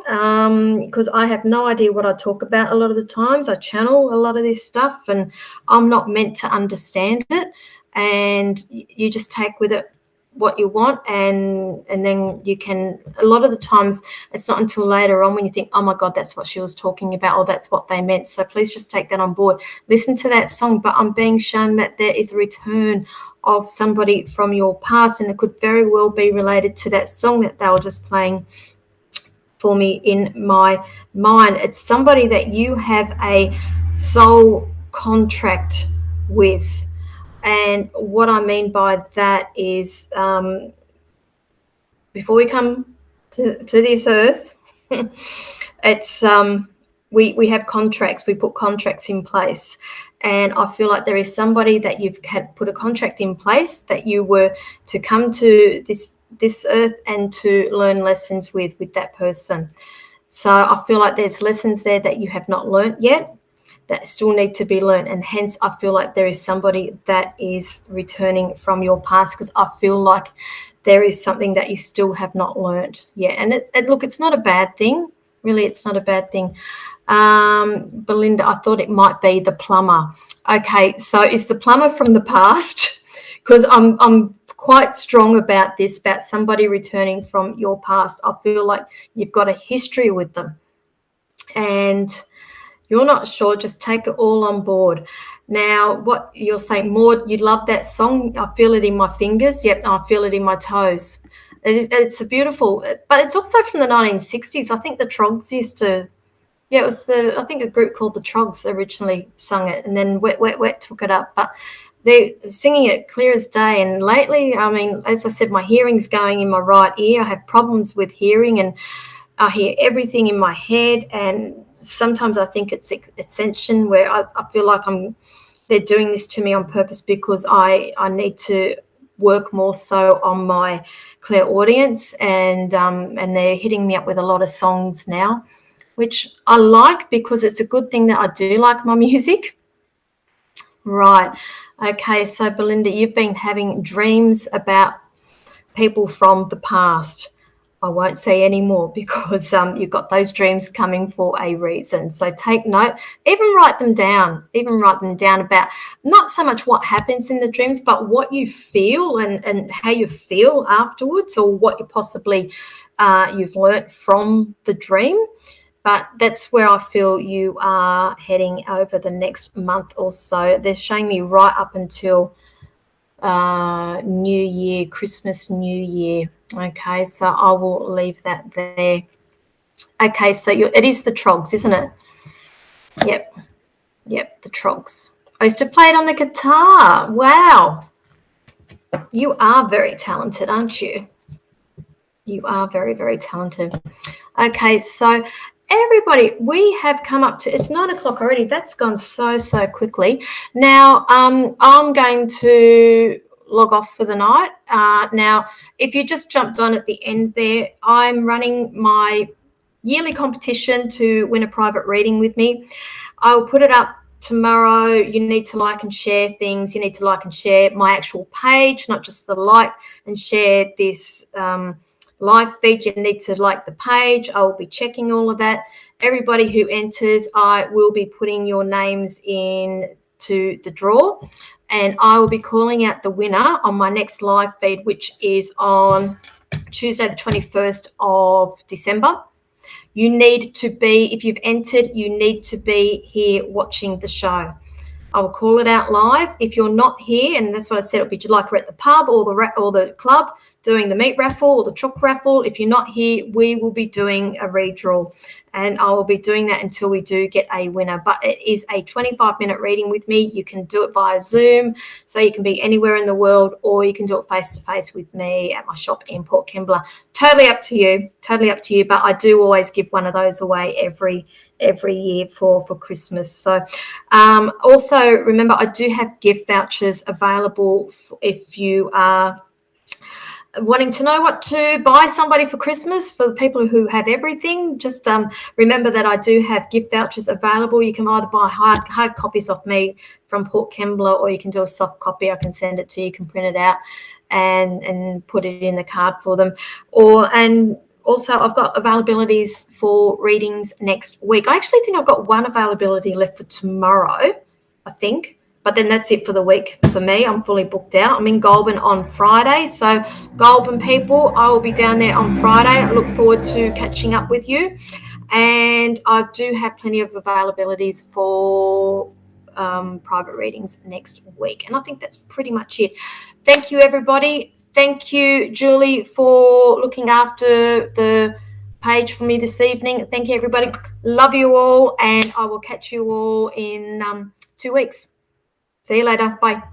because I have no idea what I talk about a lot of the times. I channel a lot of this stuff, and I'm not meant to understand it. And you just take with it what you want, and then you can, a lot of the times it's not until later on when you think, oh my God, that's what she was talking about, or that's what they meant. So please just take that on board. Listen to that song, but I'm being shown that there is a return of somebody from your past, and it could very well be related to that song that they were just playing for me in my mind. It's somebody that you have a soul contract with. And what I mean by that is, before we come to this earth, it's we have contracts. We put contracts in place, and I feel like there is somebody that you've had put a contract in place that you were to come to this earth and to learn lessons with that person. So I feel like there's lessons there that you have not learnt yet, that still need to be learned, and hence I feel like there is somebody that is returning from your past, because I feel like there is something that you still have not learnt yet. And look, it's not a bad thing, really. It's not a bad thing. Belinda, I thought it might be the plumber. Okay, so is the plumber from the past? Because I'm quite strong about this, about somebody returning from your past. I feel like you've got a history with them, and you're not sure, just take it all on board. Now, what you're saying, Maud, you love that song. I feel it in my fingers. Yep, I feel it in my toes. It's a beautiful, but it's also from the 1960s. I think the Trogs used to, it was I think a group called the Trogs originally sung it, and then Wet, Wet, Wet took it up. But they're singing it clear as day. And lately, I mean, as I said, my hearing's going in my right ear. I have problems with hearing, and I hear everything in my head, and sometimes I think it's ascension, where I feel like they're doing this to me on purpose, because I need to work more so on my clairaudience, and they're hitting me up with a lot of songs now, which I like, because it's a good thing that I do like my music. Right. Okay, so Belinda, you've been having dreams about people from the past. I won't say any more, because you've got those dreams coming for a reason. So take note, even write them down about not so much what happens in the dreams, but what you feel and how you feel afterwards, or what you possibly you've learnt from the dream. But that's where I feel you are heading over the next month or so. They're showing me right up until New Year, Christmas, New Year. Okay, so I will leave that there. Okay, so it is the Trogs, isn't it? Yep, the Trogs. I used to play it on the guitar. Wow. You are very talented, aren't you? You are very, very talented. Okay, so everybody, we have come up to, it's 9 o'clock already. That's gone so quickly. Now, I'm going to log off for the night. Now, if you just jumped on at the end there, I'm running my yearly competition to win a private reading with me. I will put it up tomorrow you need to like and share things. You need to like and share my actual page, not just the like and share this live feed. You need to like the page. I will be checking all of that. Everybody who enters, I will be putting your names in to the draw, and I will be calling out the winner on my next live feed, which is on Tuesday the 21st of December. You need to be, if you've entered, you need to be here watching the show. I will call it out live. If you're not here, and that's what I said, it'll be like we're at the pub or the club doing the meat raffle or the choc raffle. If you're not here, we will be doing a redraw, and I will be doing that until we do get a winner. But it is a 25-minute reading with me. You can do it via Zoom, so you can be anywhere in the world, or you can do it face-to-face with me at my shop in Port Kembla. Totally up to you. Totally up to you. But I do always give one of those away every year for Christmas. So also remember, I do have gift vouchers available if you are wanting to know what to buy somebody for Christmas. For the people who have everything, just remember that I do have gift vouchers available. You can either buy hard copies off me from Port Kembla, or you can do a soft copy. I can send it to you. You can print it out and put it in the card for them. And also, I've got availabilities for readings next week. I actually think I've got one availability left for tomorrow, I think. But then that's it for the week for me. I'm fully booked out. I'm in Goulburn on Friday. So Goulburn people, I will be down there on Friday. I look forward to catching up with you. And I do have plenty of availabilities for private readings next week. And I think that's pretty much it. Thank you, everybody. Thank you, Julie, for looking after the page for me this evening. Thank you, everybody. Love you all. And I will catch you all in 2 weeks. See you later. Bye.